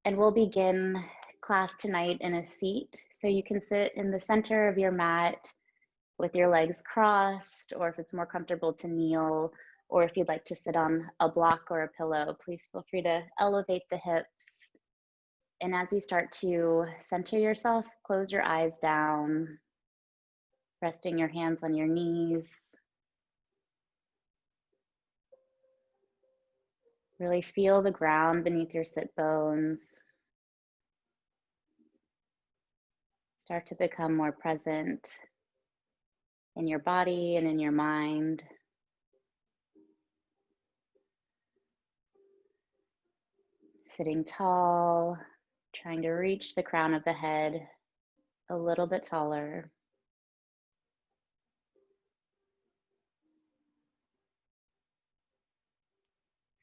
And we'll begin class tonight in a seat. So you can sit in the center of your mat with your legs crossed, or if it's more comfortable to kneel, or if you'd like to sit on a block or a pillow, please feel free to elevate the hips. And as you start to center yourself, close your eyes down, resting your hands on your knees. Really feel the ground beneath your sit bones. Start to become more present in your body and in your mind. Sitting tall, trying to reach the crown of the head a little bit taller.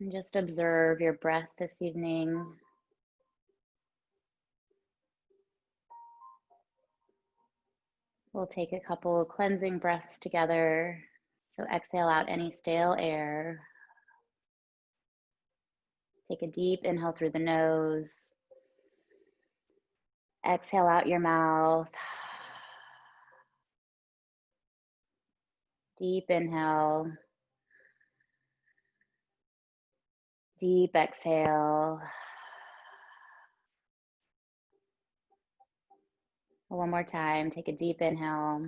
And just observe your breath this evening. We'll take a couple of cleansing breaths together. So exhale out any stale air. Take a deep inhale through the nose. Exhale out your mouth. Deep inhale. Deep exhale. One more time, take a deep inhale.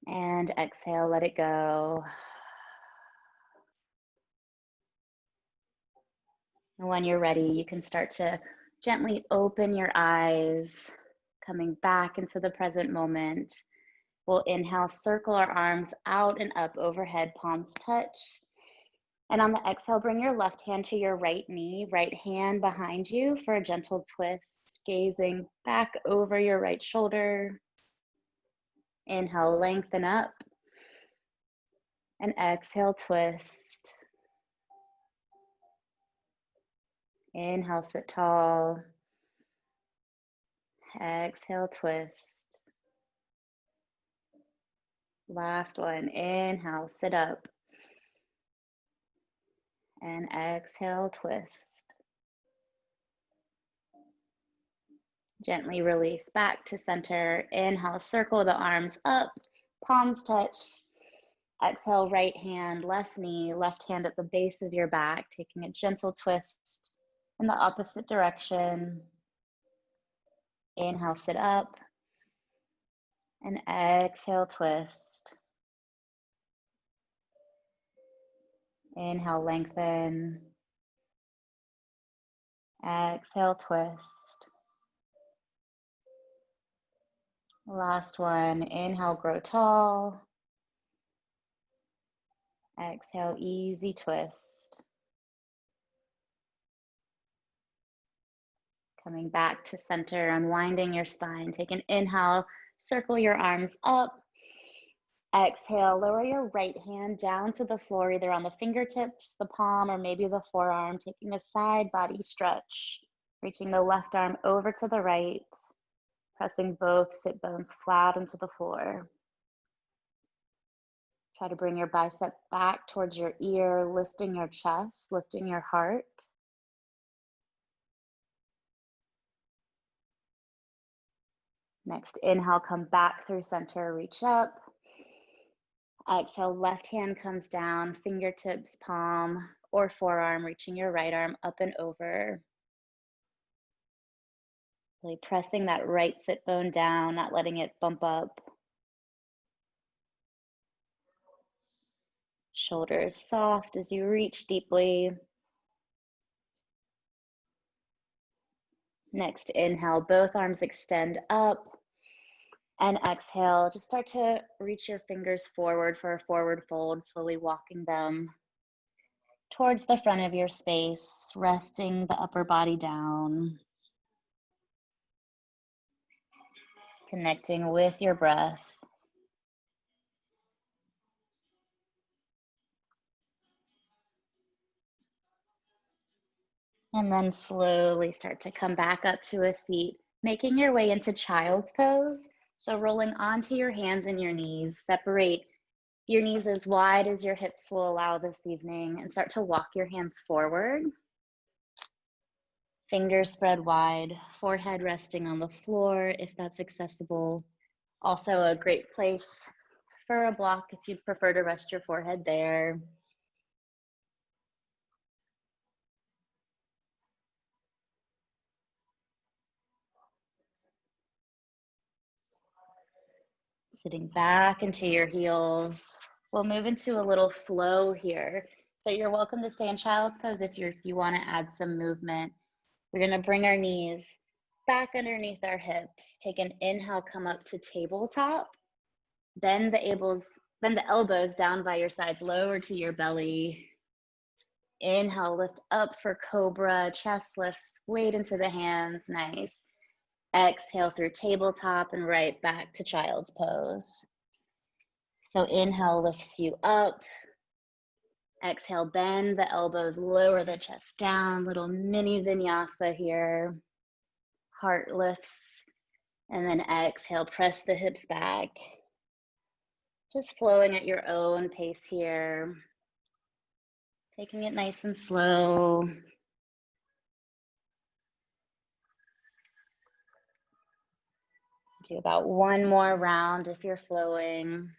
And exhale, let it go. And when you're ready, you can start to gently open your eyes, coming back into the present moment. We'll inhale, circle our arms out and up overhead, palms touch. And on the exhale, bring your left hand to your right knee, right hand behind you for a gentle twist, gazing back over your right shoulder. Inhale, lengthen up. And exhale, twist. Inhale, sit tall. Exhale, twist. Last one, inhale, sit up. And exhale, twist. Gently release back to center. Inhale, circle the arms up, palms touch. Exhale, right hand, left knee, left hand at the base of your back, taking a gentle twist in the opposite direction. Inhale, sit up. And exhale, twist. Inhale, lengthen. Exhale, twist. Last one, inhale, grow tall. Exhale, easy twist. Coming back to center, unwinding your spine. Take an inhale, circle your arms up. Exhale, lower your right hand down to the floor, either on the fingertips, the palm, or maybe the forearm, taking a side body stretch. Reaching the left arm over to the right, pressing both sit bones flat into the floor. Try to bring your bicep back towards your ear, lifting your chest, lifting your heart. Next, inhale, come back through center, reach up. Exhale, left hand comes down, fingertips, palm, or forearm, reaching your right arm up and over. Really pressing that right sit bone down, not letting it bump up. Shoulders soft as you reach deeply. Next, inhale, both arms extend up. And exhale, just start to reach your fingers forward for a forward fold, slowly walking them towards the front of your space, resting the upper body down. Connecting with your breath. And then slowly start to come back up to a seat, making your way into child's pose. So rolling onto your hands and your knees, separate your knees as wide as your hips will allow this evening and start to walk your hands forward. Fingers spread wide, forehead resting on the floor if that's accessible. Also a great place for a block if you'd prefer to rest your forehead there. Sitting back into your heels. We'll move into a little flow here. So you're welcome to stay in child's pose if you want to add some movement. We're going to bring our knees back underneath our hips. Take an inhale, come up to tabletop. Bend the elbows down by your sides, lower to your belly. Inhale, lift up for cobra, chest lifts, weight into the hands, nice. Exhale through tabletop and right back to child's pose. So inhale lifts you up. Exhale, bend the elbows, lower the chest down, little mini vinyasa here. Heart lifts, and then exhale, press the hips back. Just flowing at your own pace here. Taking it nice and slow. Do about one more round if you're flowing.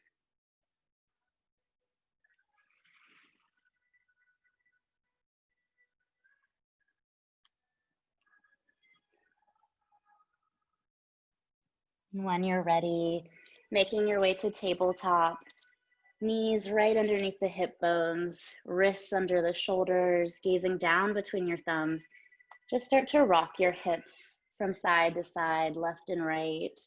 When you're ready, making your way to tabletop, knees right underneath the hip bones, wrists under the shoulders, gazing down between your thumbs. Just start to rock your hips from side to side, left and right.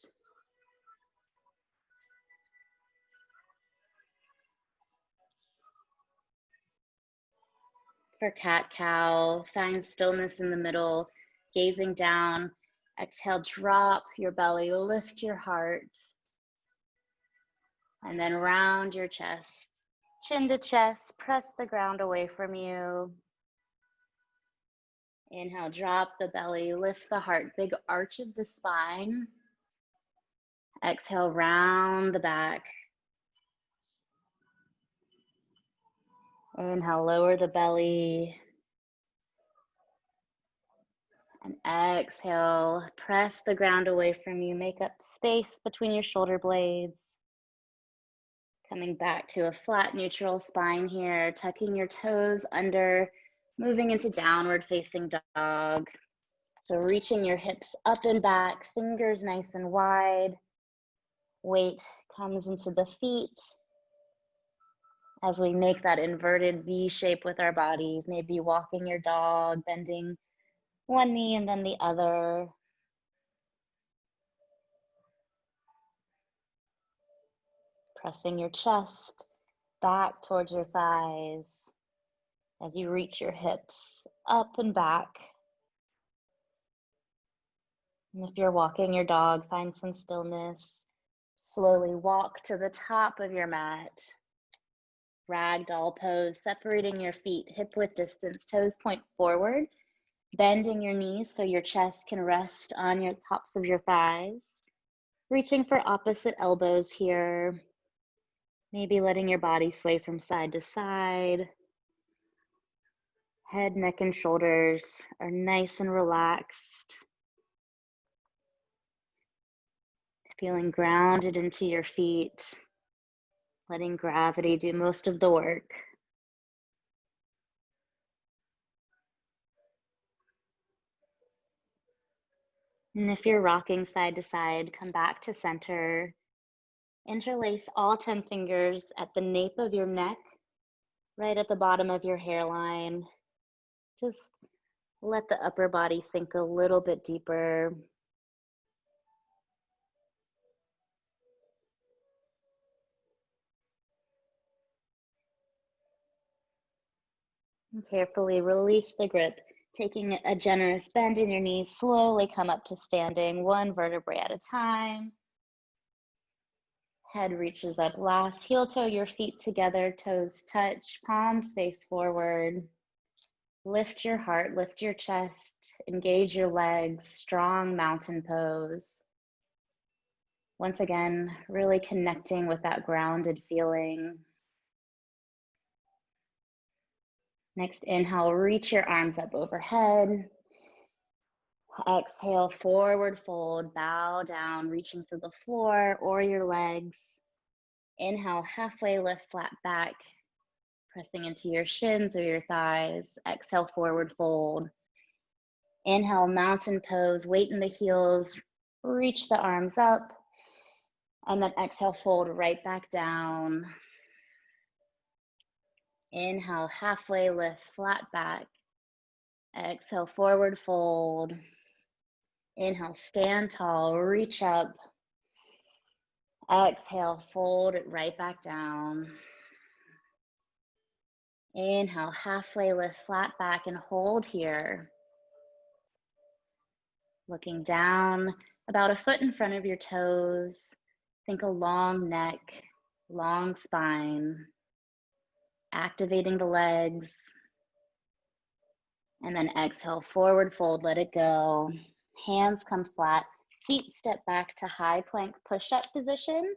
For cat-cow, find stillness in the middle, gazing down. Exhale, drop your belly, lift your heart, and then round your chest. Chin to chest, press the ground away from you. Inhale, drop the belly, lift the heart, big arch of the spine. Exhale, round the back. Inhale, lower the belly. And exhale, press the ground away from you. Make up space between your shoulder blades. Coming back to a flat, neutral spine here, tucking your toes under, moving into downward facing dog. So reaching your hips up and back, fingers nice and wide. Weight comes into the feet as we make that inverted V shape with our bodies, maybe walking your dog, bending one knee and then the other. Pressing your chest back towards your thighs as you reach your hips up and back. And if you're walking your dog, find some stillness. Slowly walk to the top of your mat. Ragdoll pose, separating your feet, hip width distance, toes point forward, bending your knees so your chest can rest on your tops of your thighs. Reaching for opposite elbows here. Maybe letting your body sway from side to side. Head, neck, and shoulders are nice and relaxed. Feeling grounded into your feet. Letting gravity do most of the work. And if you're rocking side to side, come back to center. Interlace all 10 fingers at the nape of your neck, right at the bottom of your hairline. Just let the upper body sink a little bit deeper. And carefully release the grip, taking a generous bend in your knees. Slowly come up to standing, one vertebrae at a time. Head reaches up last, heel toe your feet together, toes touch, palms face forward. Lift your heart, lift your chest, engage your legs, strong mountain pose. Once again, really connecting with that grounded feeling. Next inhale, reach your arms up overhead. Exhale, forward fold, bow down, reaching for the floor or your legs. Inhale, halfway lift, flat back, pressing into your shins or your thighs. Exhale, forward fold. Inhale, mountain pose, weight in the heels, reach the arms up. And then exhale, fold right back down. Inhale, halfway lift, flat back. Exhale, forward fold. Inhale, stand tall, reach up. Exhale, fold it right back down. Inhale, halfway lift, flat back, and hold here. Looking down about a foot in front of your toes. Think a long neck, long spine. Activating the legs. And then exhale, forward fold, let it go. Hands come flat, feet step back to high plank push-up position.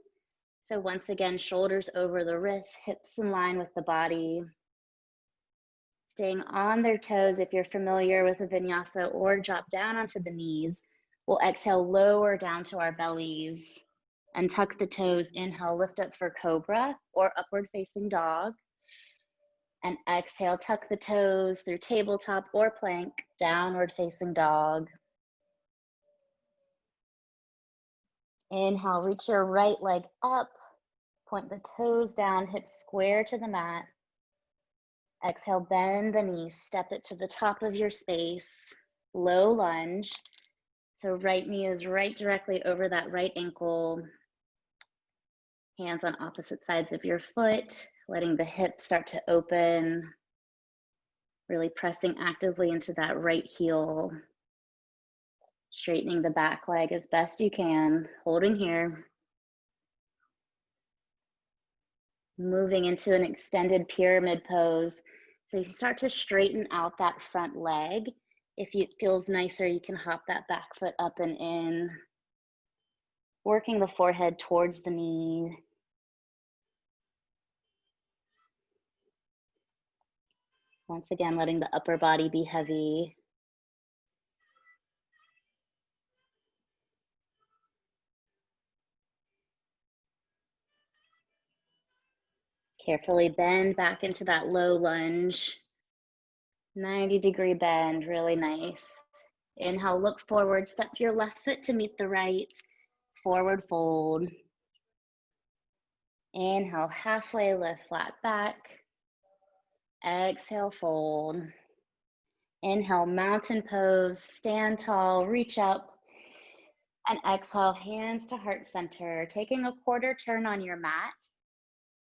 So once again, shoulders over the wrists, hips in line with the body. Staying on their toes if you're familiar with a vinyasa, or drop down onto the knees. We'll exhale, lower down to our bellies and tuck the toes. Inhale, lift up for cobra or upward facing dog. And exhale, tuck the toes through tabletop or plank, downward facing dog. Inhale, reach your right leg up, point the toes down, hips square to the mat. Exhale, bend the knees, step it to the top of your space, low lunge. So right knee is right directly over that right ankle. Hands on opposite sides of your foot, letting the hips start to open, really pressing actively into that right heel. Straightening the back leg as best you can, holding here. Moving into an extended pyramid pose. So you start to straighten out that front leg. If it feels nicer, you can hop that back foot up and in. Working the forehead towards the knee. Once again, letting the upper body be heavy. Carefully bend back into that low lunge. 90-degree bend, really nice. Inhale, look forward, step your left foot to meet the right. Forward fold. Inhale, halfway lift, flat back. Exhale, fold. Inhale, mountain pose, stand tall, reach up. And exhale, hands to heart center. Taking a quarter turn on your mat.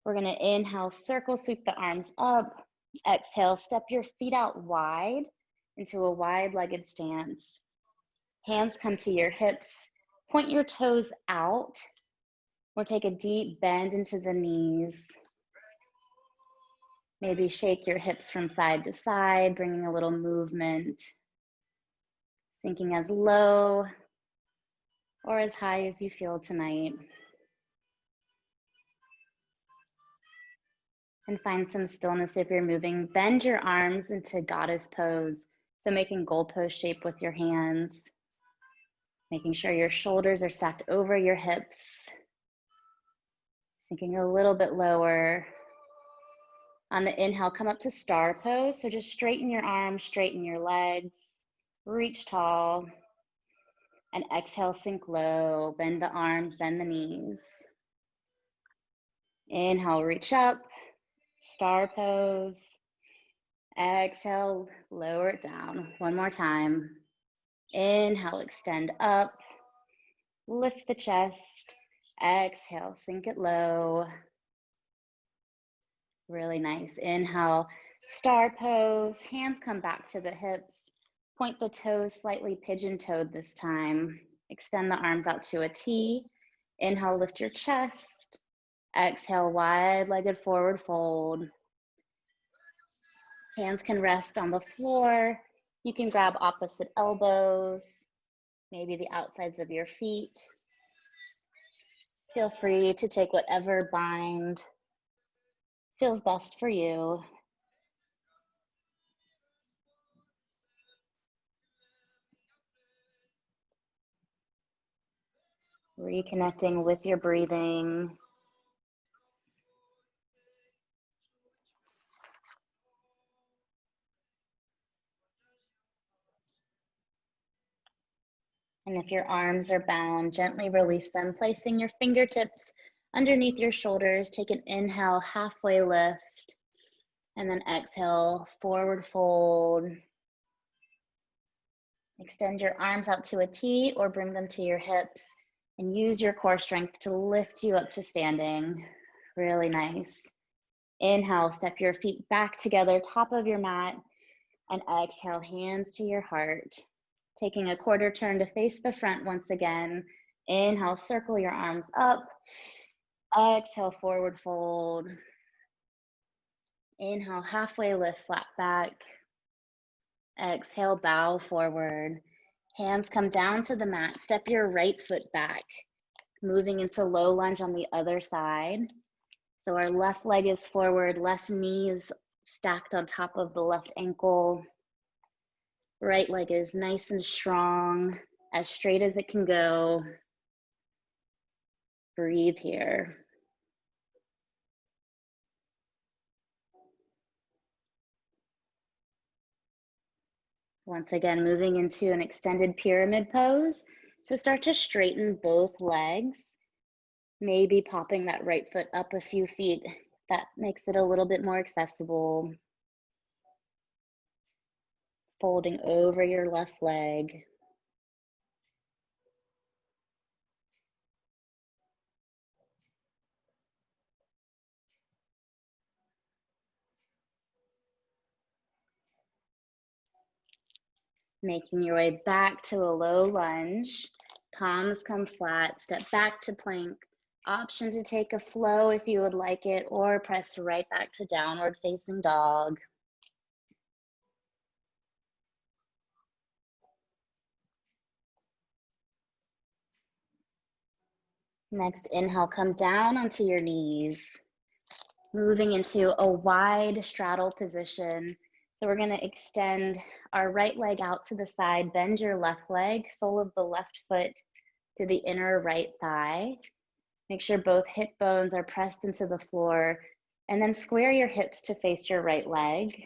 We're gonna inhale, circle, sweep the arms up. Exhale, step your feet out wide into a wide-legged stance. Hands come to your hips. Point your toes out, or take a deep bend into the knees. Maybe shake your hips from side to side, bringing a little movement. Sinking as low or as high as you feel tonight. And find some stillness if you're moving. Bend your arms into goddess pose. So making goalpost shape with your hands. Making sure your shoulders are stacked over your hips. Sinking a little bit lower. On the inhale, come up to star pose. So just straighten your arms, straighten your legs. Reach tall. And exhale, sink low. Bend the arms, bend the knees. Inhale, reach up. Star pose. Exhale, lower it down. One more time. Inhale, extend up. Lift the chest. Exhale, sink it low. Really nice. Inhale, star pose. Hands come back to the hips. Point the toes slightly pigeon-toed this time. Extend the arms out to a T. Inhale, lift your chest. Exhale, wide-legged forward fold. Hands can rest on the floor. You can grab opposite elbows, maybe the outsides of your feet. Feel free to take whatever bind feels best for you. Reconnecting with your breathing. And if your arms are bound, gently release them, placing your fingertips underneath your shoulders. Take an inhale, halfway lift, and then exhale, forward fold. Extend your arms out to a T or bring them to your hips and use your core strength to lift you up to standing. Really nice. Inhale, step your feet back together, top of your mat, and exhale, hands to your heart. Taking a quarter turn to face the front once again. Inhale, circle your arms up. Exhale, forward fold. Inhale, halfway lift, flat back. Exhale, bow forward. Hands come down to the mat. Step your right foot back. Moving into low lunge on the other side. So our left leg is forward, left knee is stacked on top of the left ankle. Right leg is nice and strong, as straight as it can go. Breathe here. Once again, moving into an extended pyramid pose. So start to straighten both legs. Maybe popping that right foot up a few feet. That makes it a little bit more accessible. Folding over your left leg. Making your way back to a low lunge. Palms come flat, step back to plank. Option to take a flow if you would like it, or press right back to downward facing dog. Next, inhale, come down onto your knees. Moving into a wide straddle position. So we're gonna extend our right leg out to the side, bend your left leg, sole of the left foot to the inner right thigh. Make sure both hip bones are pressed into the floor, and then square your hips to face your right leg.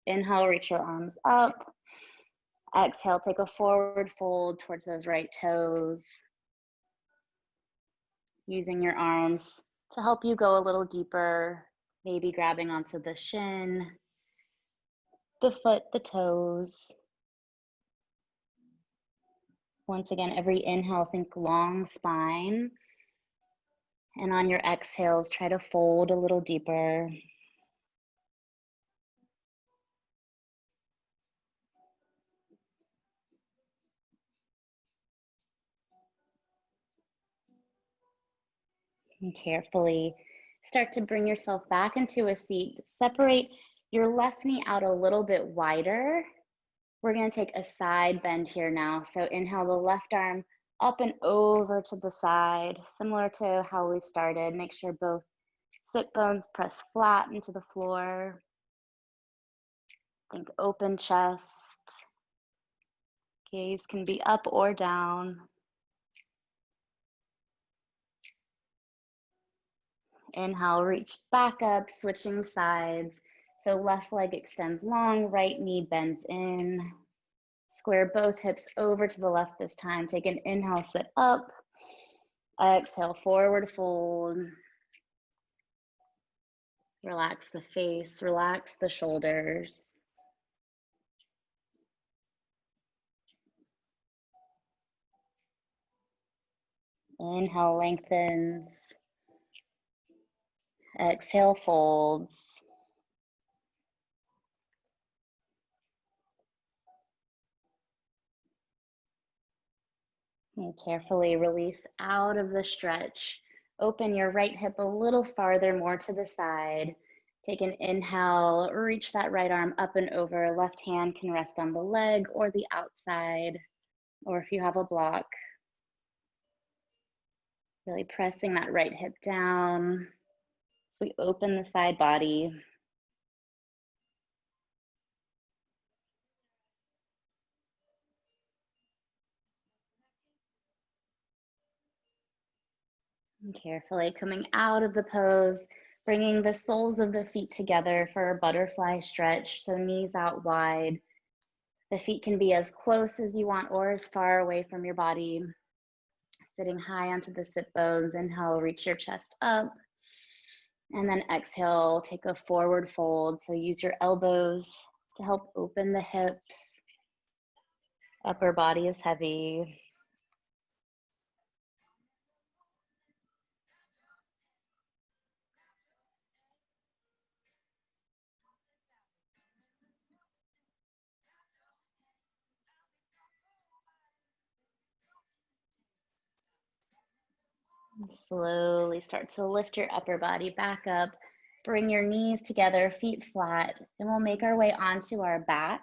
Inhale, reach your arms up. Exhale, take a forward fold towards those right toes. Using your arms to help you go a little deeper, maybe grabbing onto the shin, the foot, the toes. Once again, every inhale, think long spine. And on your exhales, try to fold a little deeper. And carefully start to bring yourself back into a seat. Separate your left knee out a little bit wider. We're going to take a side bend here now. So inhale the left arm up and over to the side, similar to how we started. Make sure both sit bones press flat into the floor. Think open chest. Gaze can be up or down. Inhale, reach back up, switching sides. So left leg extends long, right knee bends in. Square both hips over to the left this time. Take an inhale, sit up. Exhale, forward fold. Relax the face, relax the shoulders. Inhale, lengthens. Exhale, folds. And carefully release out of the stretch. Open your right hip a little farther, more to the side. Take an inhale, reach that right arm up and over. Left hand can rest on the leg or the outside, or if you have a block. Really pressing that right hip down as we open the side body. And carefully coming out of the pose, bringing the soles of the feet together for a butterfly stretch. So knees out wide. The feet can be as close as you want or as far away from your body. Sitting high onto the sit bones. Inhale, reach your chest up. And then exhale, take a forward fold. So use your elbows to help open the hips. Upper body is heavy. Slowly start to lift your upper body back up. Bring your knees together, feet flat, and we'll make our way onto our back.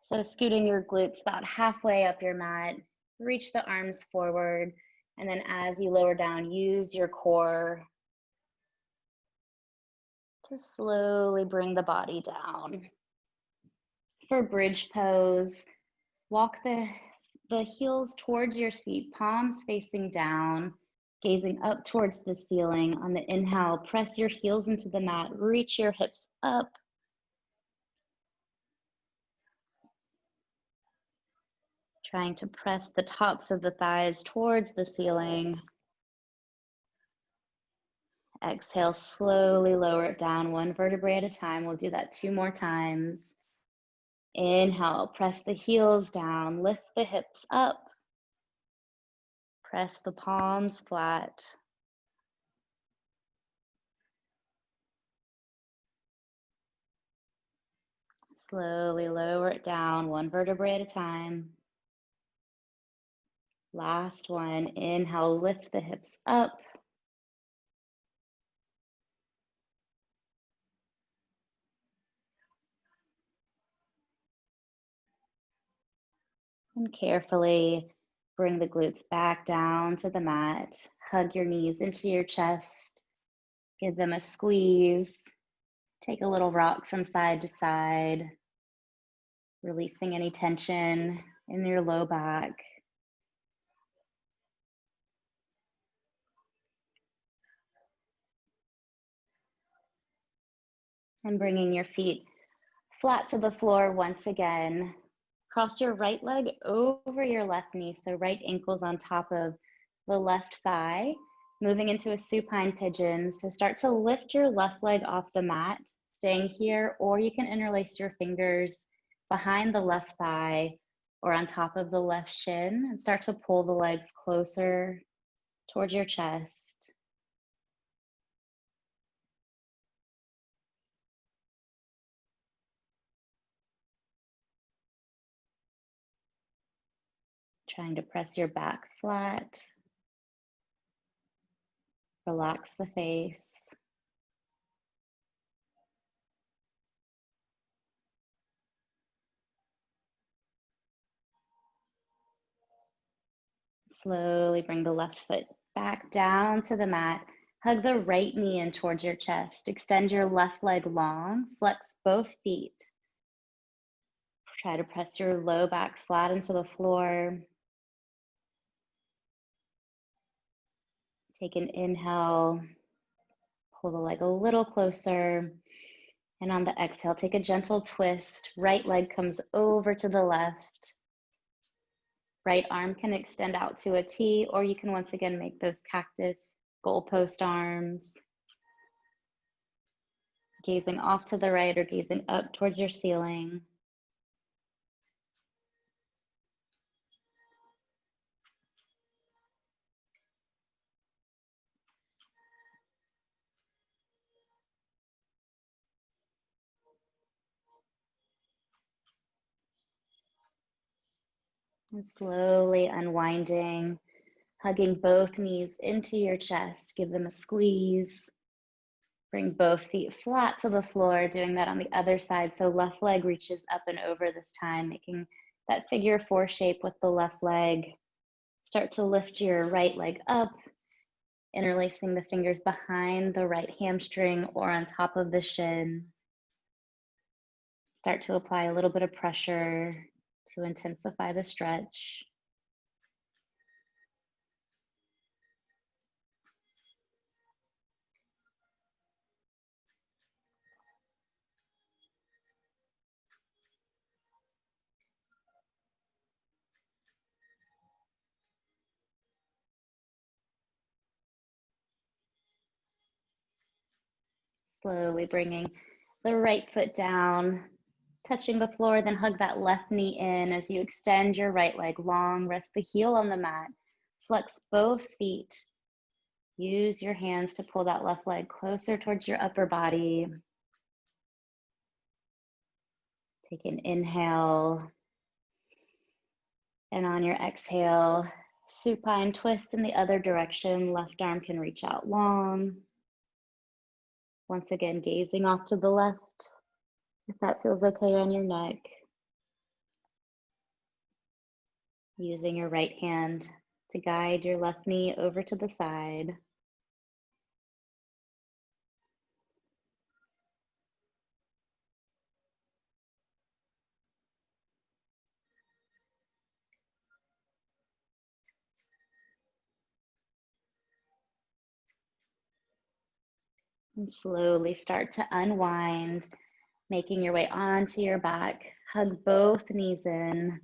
So scooting your glutes about halfway up your mat, reach the arms forward, and then as you lower down, use your core to slowly bring the body down. For bridge pose, walk the heels towards your seat, palms facing down, gazing up towards the ceiling. On the inhale, press your heels into the mat, reach your hips up. Trying to press the tops of the thighs towards the ceiling. Exhale, slowly lower it down one vertebrae at a time. We'll do that 2 more times. Inhale, press the heels down, lift the hips up. Press the palms flat. Slowly lower it down, 1 vertebrae at a time. Last one, inhale, lift the hips up. And carefully bring the glutes back down to the mat. Hug your knees into your chest. Give them a squeeze. Take a little rock from side to side, releasing any tension in your low back. And bringing your feet flat to the floor once again. Cross your right leg over your left knee, so right ankle's on top of the left thigh, moving into a supine pigeon. So start to lift your left leg off the mat, staying here, or you can interlace your fingers behind the left thigh or on top of the left shin and start to pull the legs closer towards your chest. Trying to press your back flat. Relax the face. Slowly bring the left foot back down to the mat. Hug the right knee in towards your chest. Extend your left leg long. Flex both feet. Try to press your low back flat into the floor. Take an inhale. Pull the leg a little closer. And on the exhale, take a gentle twist. Right leg comes over to the left. Right arm can extend out to a T, or you can once again make those cactus goalpost arms. Gazing off to the right or gazing up towards your ceiling. And slowly unwinding, hugging both knees into your chest. Give them a squeeze. Bring both feet flat to the floor, doing that on the other side. So left leg reaches up and over this time, making that figure 4 shape with the left leg. Start to lift your right leg up, interlacing the fingers behind the right hamstring or on top of the shin. Start to apply a little bit of pressure to intensify the stretch. Slowly bringing the right foot down, touching the floor, then hug that left knee in as you extend your right leg long, rest the heel on the mat, flex both feet. Use your hands to pull that left leg closer towards your upper body. Take an inhale. And on your exhale, supine twist in the other direction. Left arm can reach out long. Once again, gazing off to the left, if that feels okay on your neck. Using your right hand to guide your left knee over to the side. And slowly start to unwind, making your way onto your back. Hug both knees in.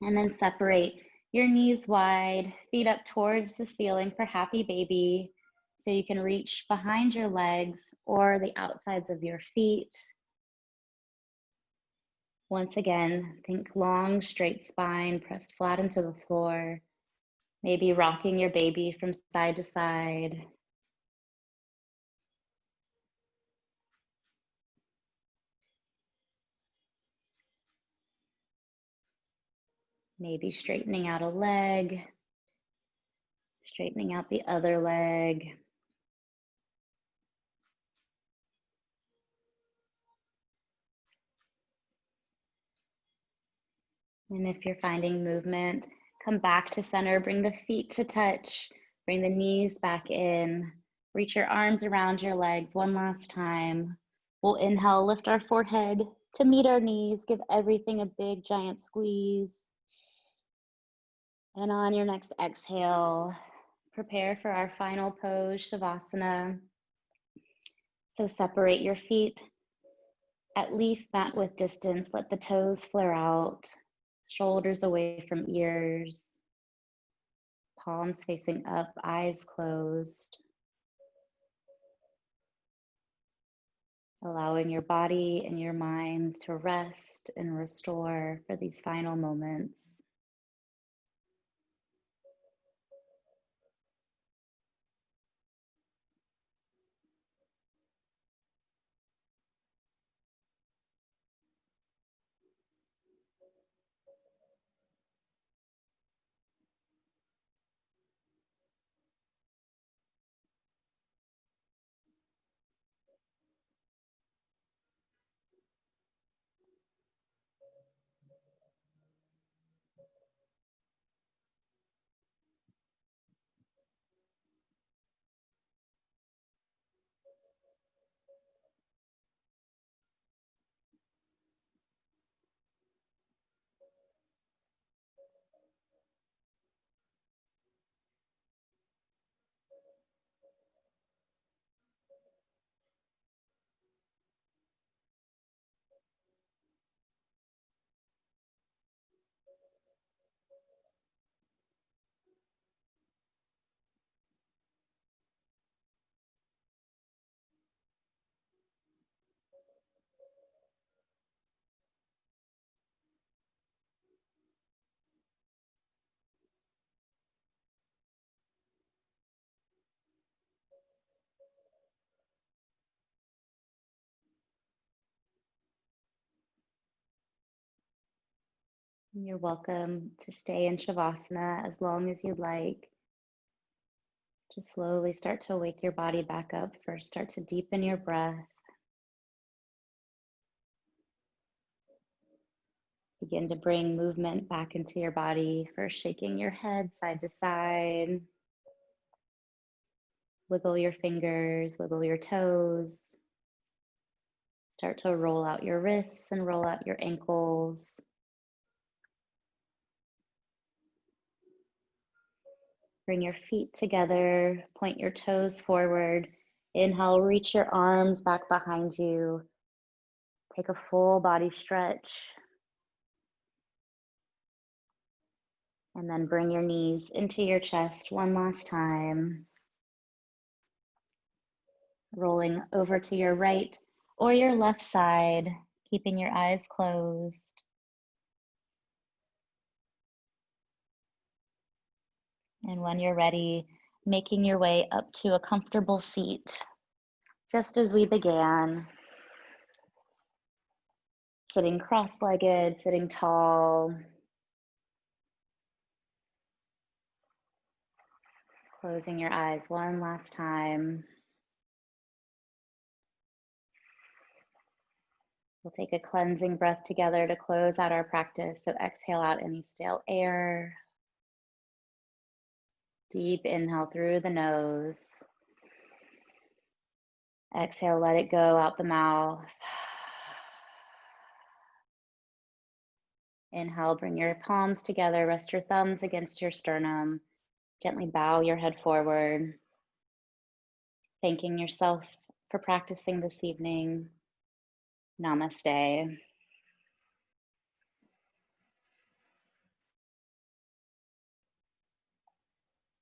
And then separate your knees wide, feet up towards the ceiling for happy baby. So you can reach behind your legs or the outsides of your feet. Once again, think long, straight spine, press flat into the floor. Maybe rocking your baby from side to side. Maybe straightening out a leg, straightening out the other leg. And if you're finding movement, come back to center, bring the feet to touch, bring the knees back in, reach your arms around your legs one last time. We'll inhale, lift our forehead to meet our knees, give everything a big giant squeeze. And on your next exhale, prepare for our final pose, Shavasana. So separate your feet, at least mat width distance, let the toes flare out. Shoulders away from ears, palms facing up, eyes closed. Allowing your body and your mind to rest and restore for these final moments. You're welcome to stay in Shavasana as long as you'd like. Just slowly start to wake your body back up. First, start to deepen your breath. Begin to bring movement back into your body. First, shaking your head side to side. Wiggle your fingers, wiggle your toes. Start to roll out your wrists and roll out your ankles. Bring your feet together, point your toes forward. Inhale, reach your arms back behind you. Take a full body stretch. And then bring your knees into your chest one last time. rolling over to your right or your left side, keeping your eyes closed. And when you're ready, making your way up to a comfortable seat, just as we began. Sitting cross-legged, sitting tall. Closing your eyes one last time. We'll take a cleansing breath together to close out our practice. So exhale out any stale air. Deep inhale through the nose. Exhale, let it go out the mouth. Inhale, bring your palms together, rest your thumbs against your sternum. Gently bow your head forward. Thanking yourself for practicing this evening. Namaste.